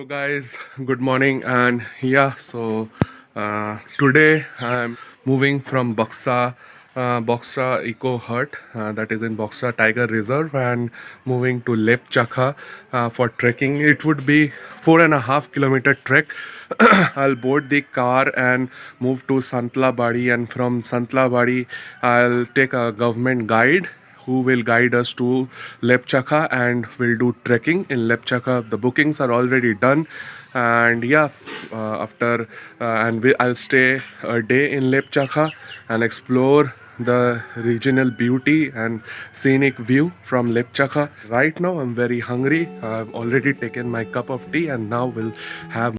guys, good morning. And today I'm moving from Boxra Eco Hut, that is in Boxra Tiger Reserve, and moving to Lep Chakha for trekking. It would be 4.5 kilometer trek. I'll board the car and move to Santla Badi, and from Santla Badi, I'll take a government guide who will guide us to Lepchakha, and we'll do trekking in Lepchakha. The bookings are already done, and after I'll stay a day in Lepchakha and explore the regional beauty and scenic view from Lepchakha. Right now, I'm very hungry. I've already taken my cup of tea, and now we'll have.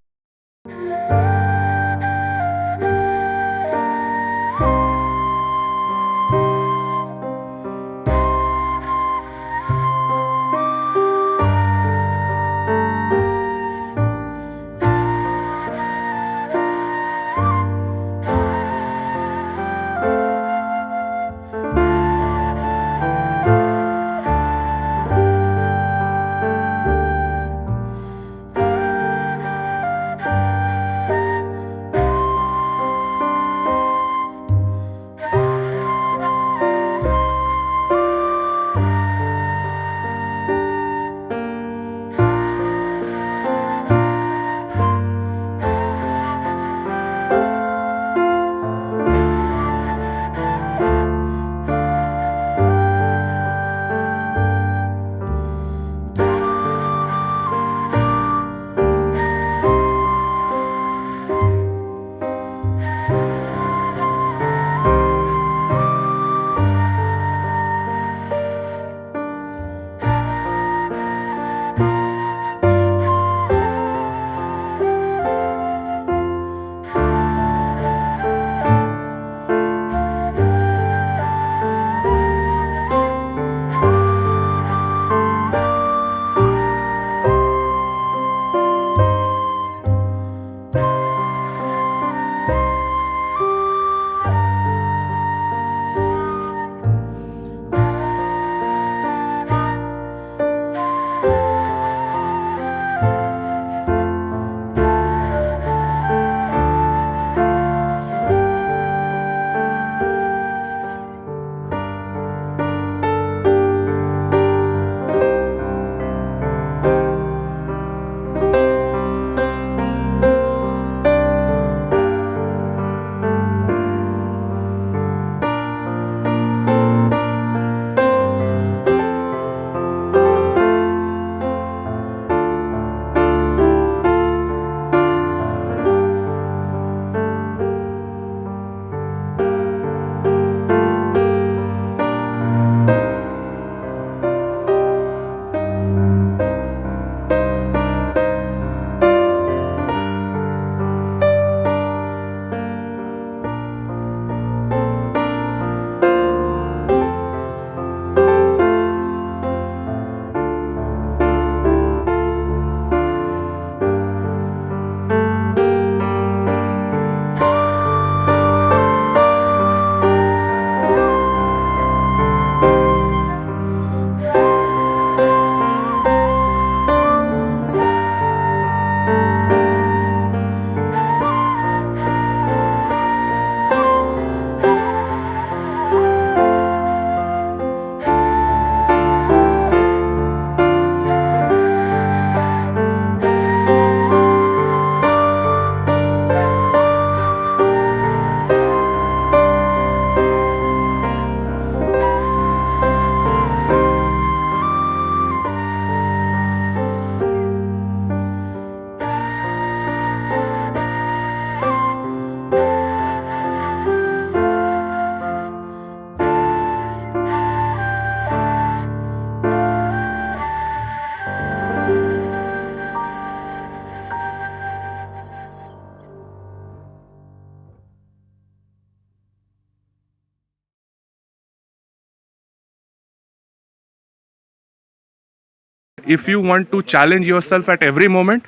if you want to challenge yourself at every moment,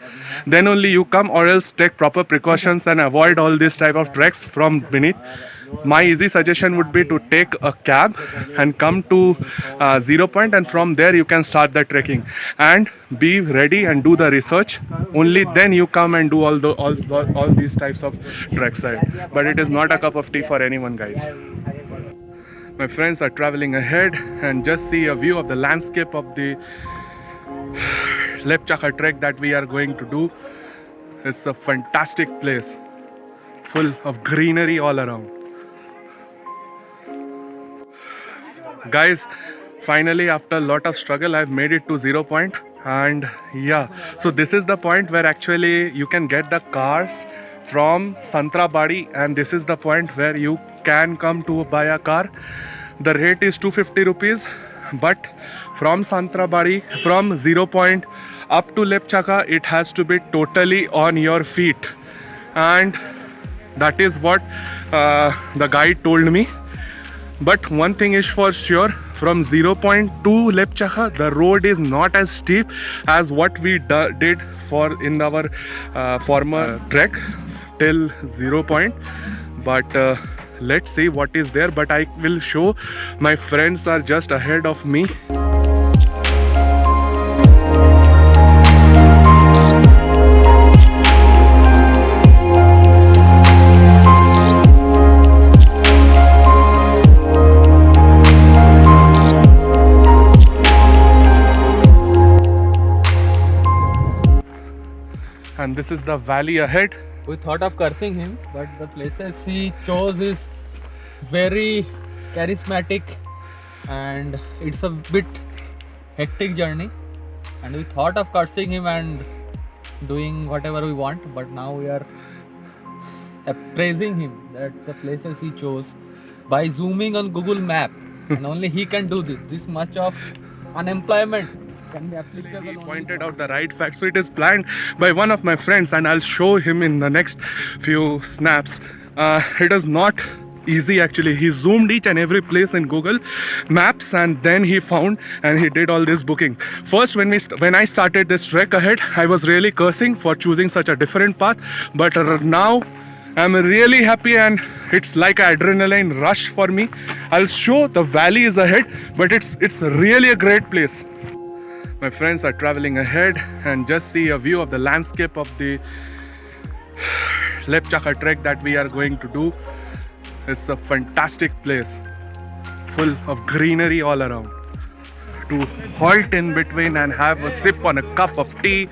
then only you come, or else take proper precautions and avoid all this type of treks from beneath. My easy suggestion would be to take a cab and come to Zero Point, and from there you can start the trekking and be ready and do the research. Only then you come and do all these types of treks. But it is not a cup of tea for anyone, guys. My friends are traveling ahead, and just see a view of the landscape of the Lep Chakha trek that we are going to do. It's a fantastic place, full of greenery all around. Guys, finally after a lot of struggle I've made it to Zero Point, and yeah, so this is the point where actually you can get the cars from Santrabadi, and this is the point where you can come to buy a car. The rate is 250 rupees, but from Santrabadi, from Zero Point up to Lep Chakha, it has to be totally on your feet, and that is what the guide told me. But one thing is for sure, from Zero Point to Lep Chakha, the road is not as steep as what we did in our former trek till Zero Point. But let's see what is there. But I will show, my friends are just ahead of me. And this is the valley ahead. We thought of cursing him, but the places he chose is very charismatic and it's a bit hectic journey, and we thought of cursing him and doing whatever we want, but now we are praising him that the places he chose by zooming on Google Map, and only he can do this much of unemployment can be applicable. He pointed out the right fact. So it is planned by one of my friends, and I'll show him in the next few snaps. It is not easy actually. He zoomed each and every place in Google Maps, and then he found and he did all this booking. First, when I started this trek ahead, I was really cursing for choosing such a different path, but now I'm really happy, and it's like an adrenaline rush for me. I'll show the valley is ahead, but it's really a great place. My friends are traveling ahead, and just see a view of the landscape of the Lep Chakha trek that we are going to do. It's a fantastic place, full of greenery all around. To halt in between and have a sip on a cup of tea,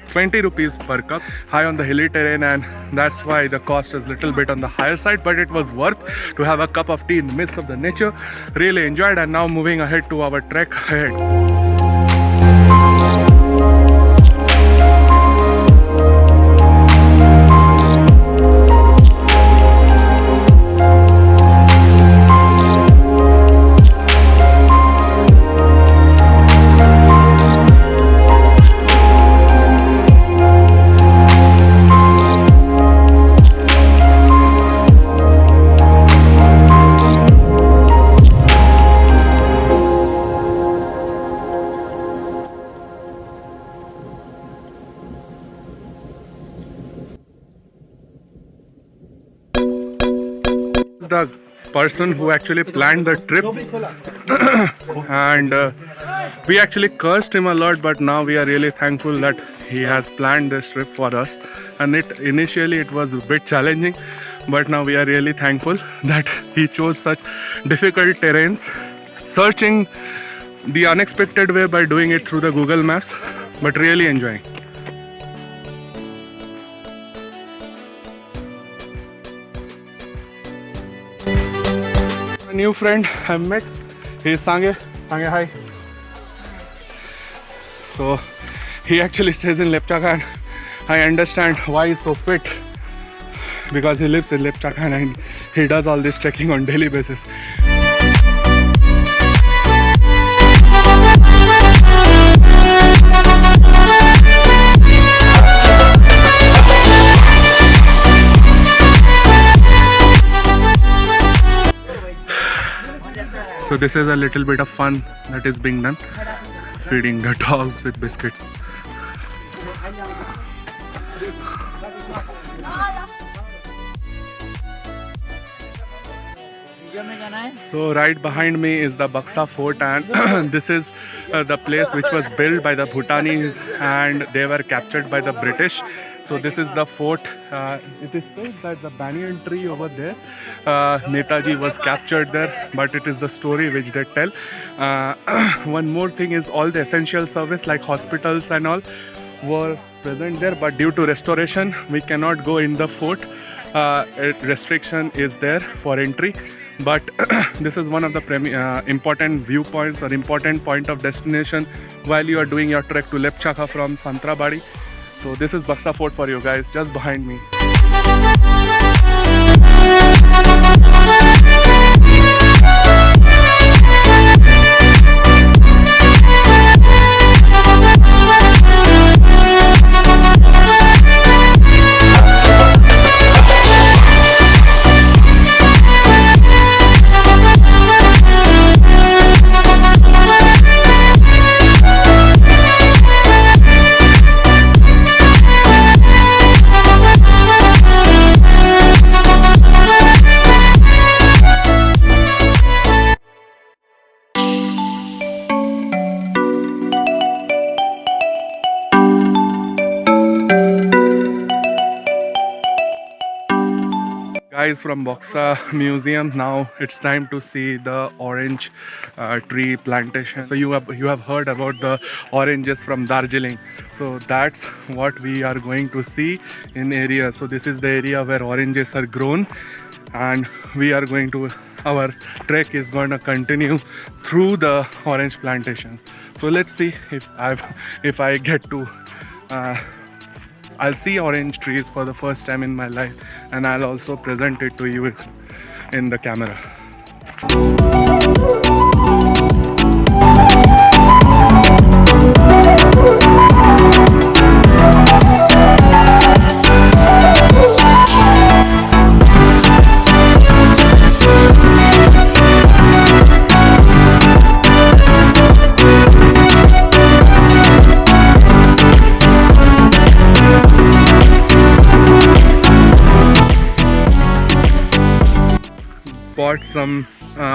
20 rupees per cup, high on the hilly terrain, and that's why the cost is a little bit on the higher side, but it was worth to have a cup of tea in the midst of the nature. Really enjoyed, and now moving ahead to our trek ahead. The person who actually planned the trip and we actually cursed him a lot, but now we are really thankful that he has planned this trip for us. And initially it was a bit challenging, but now we are really thankful that he chose such difficult terrains, searching the unexpected way by doing it through the Google Maps, but really enjoying. New friend I met, he's Sange. Sange, hi. So he actually stays in Lep Chakha, and I understand why he's so fit, because he lives in Lep Chakha and he does all this trekking on daily basis. So this is a little bit of fun that is being done. feeding the dogs with biscuits. So right behind me is the Buxa Fort, and this is the place which was built by the Bhutanese and they were captured by the British. So this is the fort. It is said that the banyan tree over there, Netaji was captured there, but it is the story which they tell. One more thing is all the essential service like hospitals and all were present there, but due to restoration we cannot go in the fort. Restriction is there for entry, but this is one of the important viewpoints or important point of destination while you are doing your trek to Lepchakha from Santrabadi. So this is Buxa Fort for you guys, just behind me. Guys from Buxa Museum, now it's time to see the orange tree plantation. So you have heard about the oranges from Darjeeling. So that's what we are going to see in area. So this is the area where oranges are grown, and we are going to, our trek is going to continue through the orange plantations. So let's see if I get to I'll see orange trees for the first time in my life, and I'll also present it to you in the camera. Bought some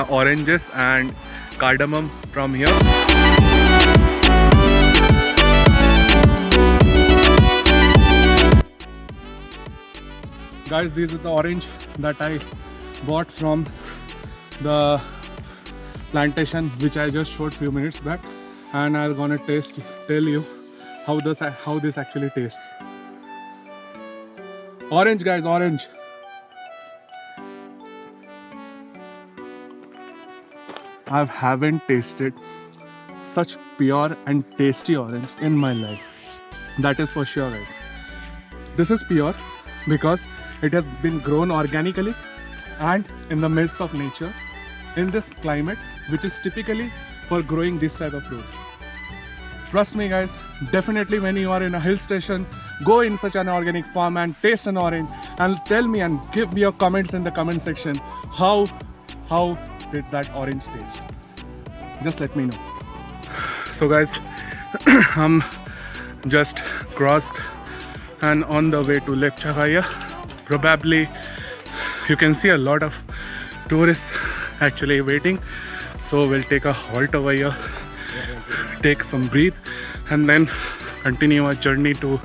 oranges and cardamom from here. Guys, these are the orange that I bought from the plantation which I just showed few minutes back, and I'm gonna tell you how this actually tastes. Orange, guys, orange. I haven't tasted such pure and tasty orange in my life. That is for sure, guys. This is pure because it has been grown organically and in the midst of nature in this climate, which is typically for growing this type of fruits. Trust me, guys, definitely when you are in a hill station, go in such an organic farm and taste an orange and tell me and give me your comments in the comment section how did that orange taste. Just let me know. So guys, I'm just crossed and on the way to Lepchakha. Probably you can see a lot of tourists actually waiting, so we'll take a halt over here, take some breathe, and then continue our journey to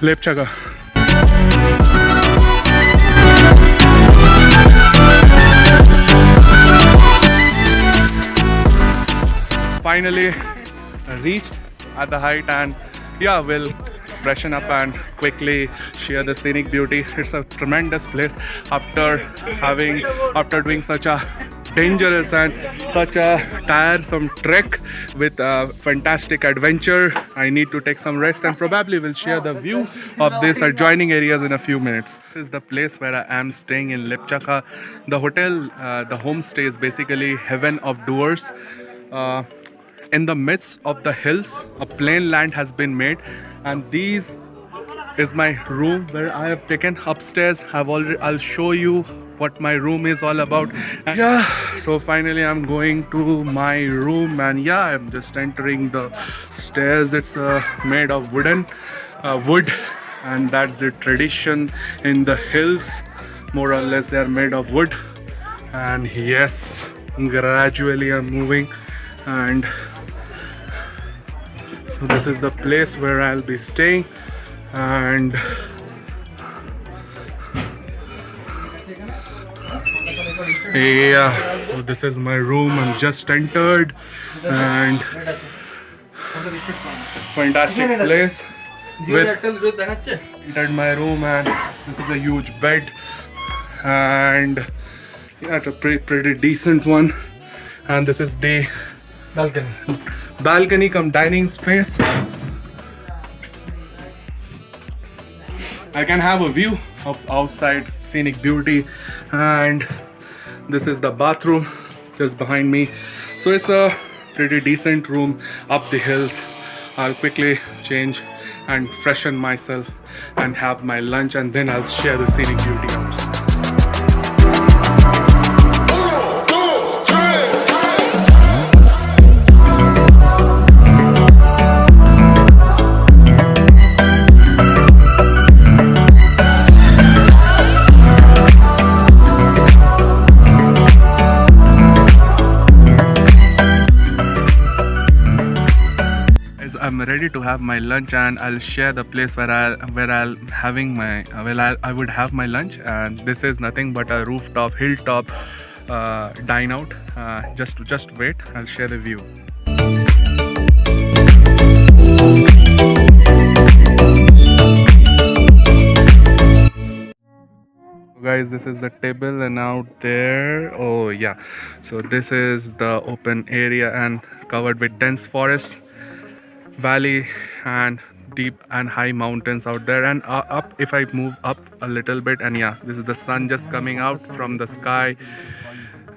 Lepchakha. Finally reached at the height, and yeah, we'll freshen up and quickly share the scenic beauty. It's a tremendous place after doing such a dangerous and such a tiresome trek with a fantastic adventure. I need to take some rest, and probably will share the view of these adjoining areas in a few minutes. This is the place where I am staying in Lepchakha. The hotel, the homestay is basically heaven of doers. In the midst of the hills, a plain land has been made, and these is my room where I have taken upstairs. I'll show you what my room is all about. And yeah, so finally I'm going to my room, and yeah, I'm just entering the stairs. It's made of wood, and that's the tradition in the hills. More or less, they are made of wood. And yes, gradually I'm moving, and so this is the place where I'll be staying. And yeah, so this is my room. I'm just entered, and fantastic place. With entered my room, and this is a huge bed, and yeah, it's a pretty decent one. And this is the balcony cum dining space. I can have a view of outside scenic beauty, and this is the bathroom just behind me. So it's a pretty decent room up the hills. I'll quickly change and freshen myself and have my lunch, and then I'll share the scenic beauty outside. I'm ready to have my lunch, and I'll share the place where I'll having my I would have my lunch. And this is nothing but a hilltop dine out. Just wait, I'll share the view. Guys, this is the table, and out there, oh yeah, so this is the open area and covered with dense forest, valley, and deep and high mountains out there. And up, if I move up a little bit, and yeah, this is the sun just coming out from the sky,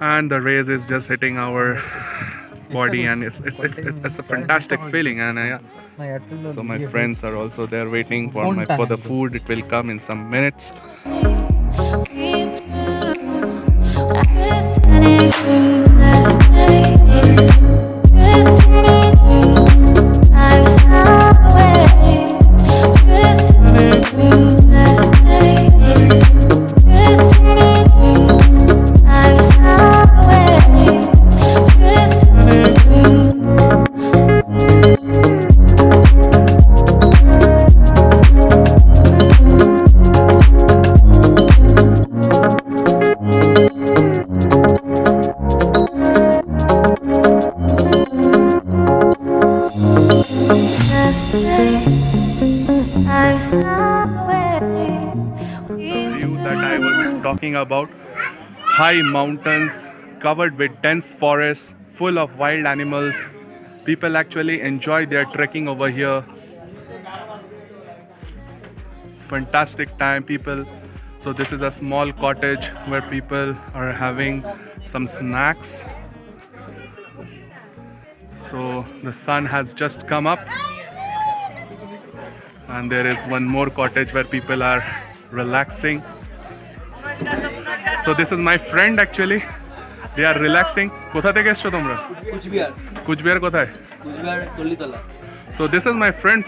and the rays is just hitting our body, and it's a fantastic feeling. And yeah, so my friends are also there waiting for the food. It will come in some minutes. Talking about high mountains covered with dense forests full of wild animals. People actually enjoy their trekking over here. It's fantastic time, people. So this is a small cottage where people are having some snacks. So the sun has just come up, and there is one more cottage where people are relaxing. So this is my friend actually. They are relaxing. কোথা থেকে এসছো তোমরা? কুচবিহার কোথায়? Cooch Behar টলিতলা. So this is my friend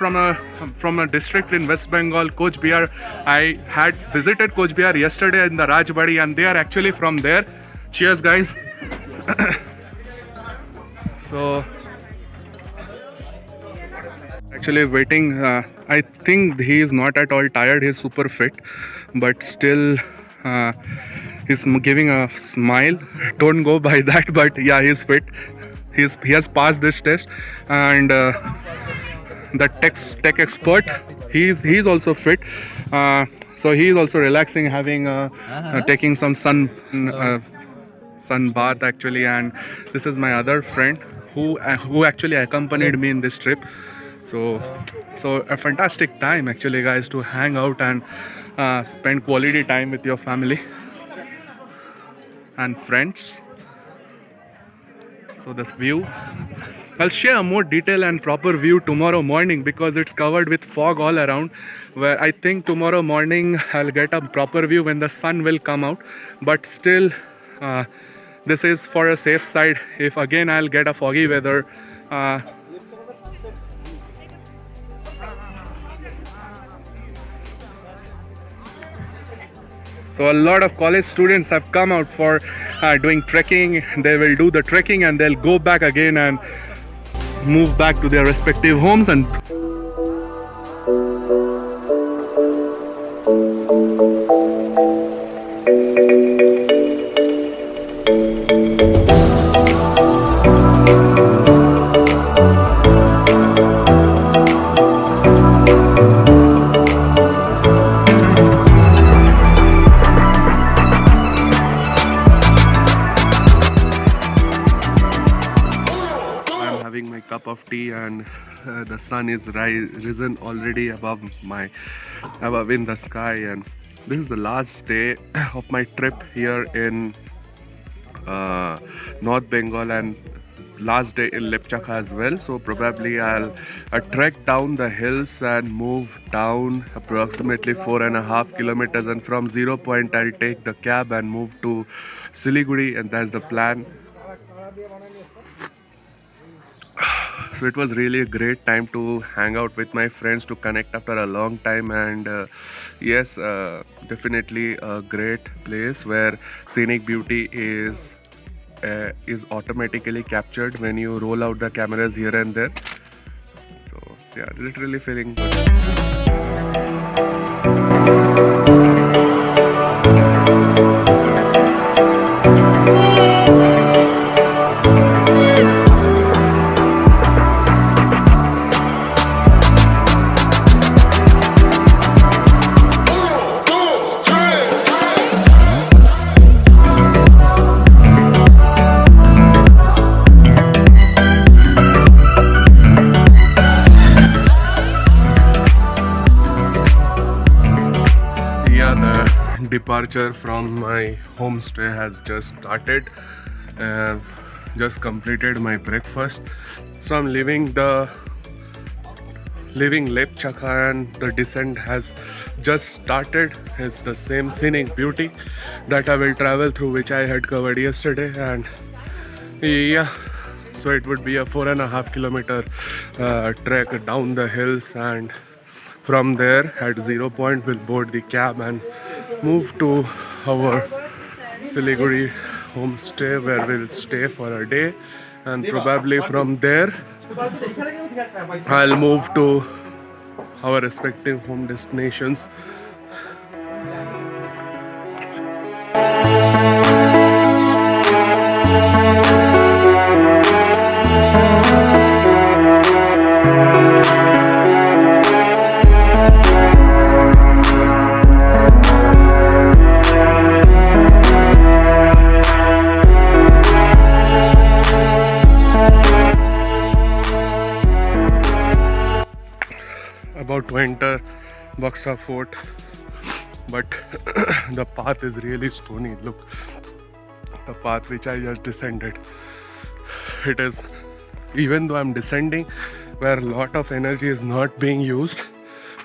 from a district in West Bengal, Coach Bihar. I had visited Coach Bihar yesterday in the Rajbadi, and they are actually from there. Cheers, guys. So actually waiting. I think he is not at all tired. He is super fit, but still. He's giving a smile. Don't go by that, but yeah, he's fit. He has passed this test, and the tech expert, he's also fit. So he's also relaxing, having taking some sun bath actually. And this is my other friend who actually accompanied me in this trip. So a fantastic time actually, guys, to hang out and spend quality time with your family and friends. So this view I'll share a more detail and proper view tomorrow morning because it's covered with fog all around. Where I think tomorrow morning I'll get a proper view when the sun will come out. But still, uh, this is for a safe side. If again I'll get a foggy weather, uh, so a lot of college students have come out for doing trekking. They will do the trekking and they'll go back again and move back to their respective homes. And I'm having my cup of tea and the sun is risen already above in the sky, and this is the last day of my trip here in North Bengal and last day in Lepchakha as well. So probably I'll trek down the hills and move down approximately 4.5 kilometers, and from 0 point I'll take the cab and move to Siliguri, and that's the plan. So it was really a great time to hang out with my friends, to connect after a long time, and yes, definitely a great place where scenic beauty is automatically captured when you roll out the cameras here and there. So yeah, literally feeling good. Departure from my homestay has just started. Just completed my breakfast, so I'm leaving Lepchakha and the descent has just started. It's the same scenic beauty that I will travel through, which I had covered yesterday, and yeah, so it would be a 4.5 kilometer trek down the hills, and from there at 0 point we'll board the cab and move to our Siliguri homestay, where we'll stay for a day, and probably from there I'll move to our respective home destinations. About to enter Buxa Fort, but the path is really stony. Look, the path which I just descended. It is, even though I'm descending where a lot of energy is not being used,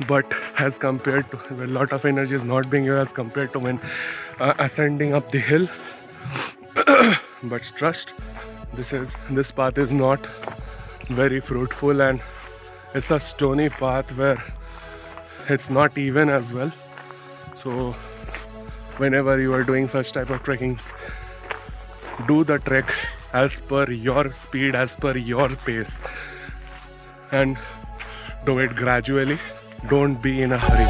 but as compared to where a lot of energy is not being used as compared to when ascending up the hill. But trust, this path is not very fruitful, and it's a stony path where it's not even as well. So whenever you are doing such type of trekkings, do the trek as per your speed, as per your pace, and do it gradually. Don't be in a hurry.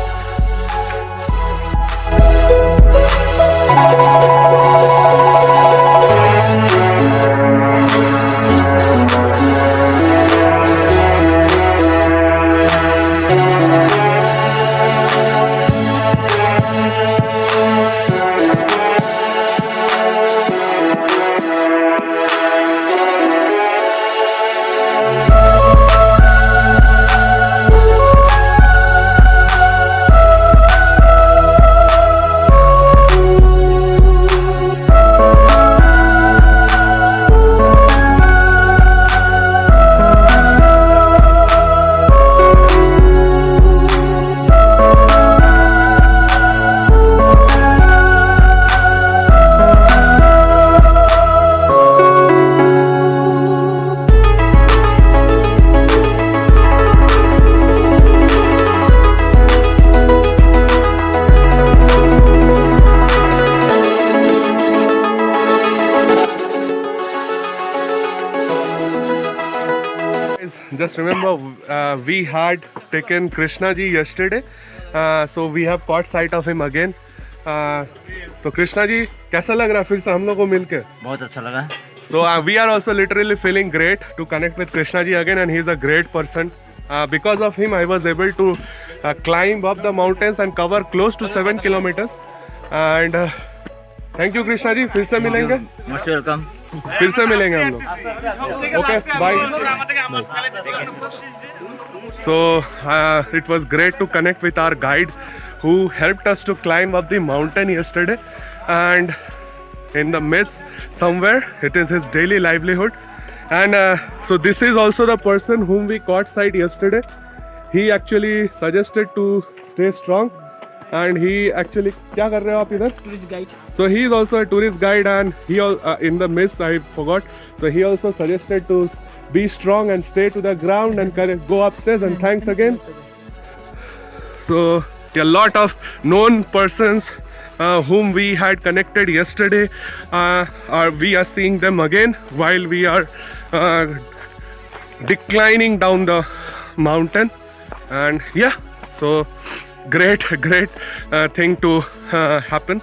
just remember we had taken Krishna ji yesterday, so we have caught sight of him again. तो कृष्णा जी कैसा लग रहा है फिर से हम लोग को मिलके? बहुत अच्छा लगा. So we are also literally feeling great to connect with Krishna ji again, and he is a great person. Because of him, I was able to climb up the mountains and cover close to 7 kilometers. And thank you, Krishna ji. फिर से मिलेंगे. Most welcome. फिर से मिलेंगे हम लोग. Okay, bye. So it was great to connect with our guide, who helped us to climb up the mountain yesterday. And in the midst somewhere, it is his daily livelihood. And so this is also the person whom we caught sight yesterday. He actually suggested to stay strong, and he actually क्या कर रहे हो आप इधर? Tourist guide. So he is also a tourist guide, and he in the mist I forgot. So he also suggested to be strong and stay to the ground and go upstairs. And thanks again. So a lot of known persons whom we had connected yesterday, we are seeing them again while we are declining down the mountain. And yeah, so great thing to happen.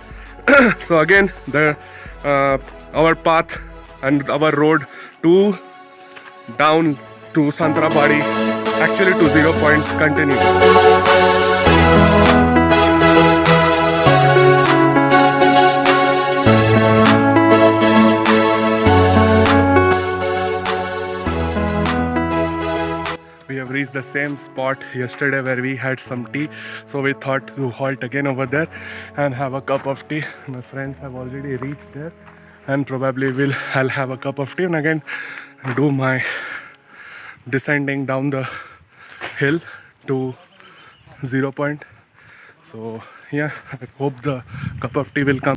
So again, our path and our road to down to Santrapadi, actually to 0 Point, continues. We have reached the same spot yesterday where we had some tea, so we thought to halt again over there and have a cup of tea. My friends have already reached there, and probably I'll have a cup of tea and again do my descending down the hill to 0 Point. So yeah, I hope the cup of tea will come.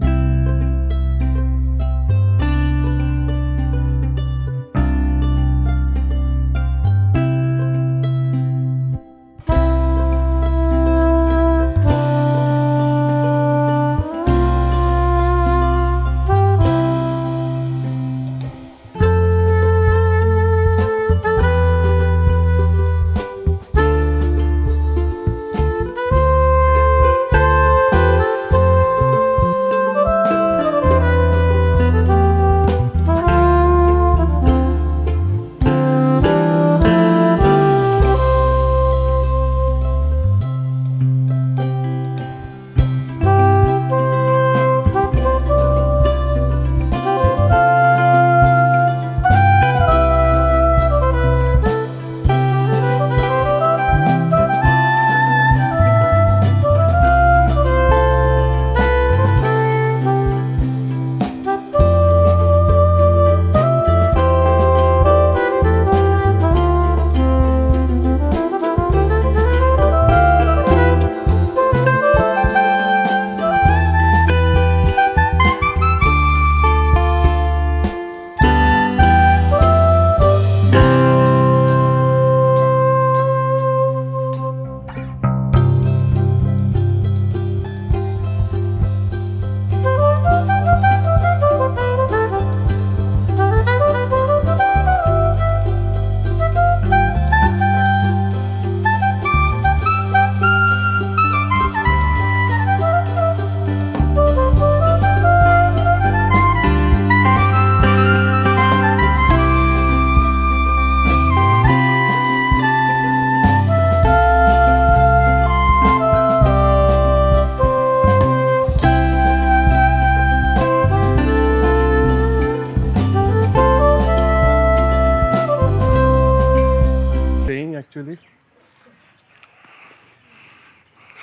Actually,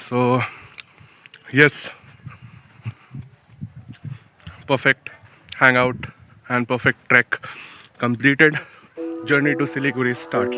so yes, perfect hangout and perfect trek completed. Journey to Siliguri starts.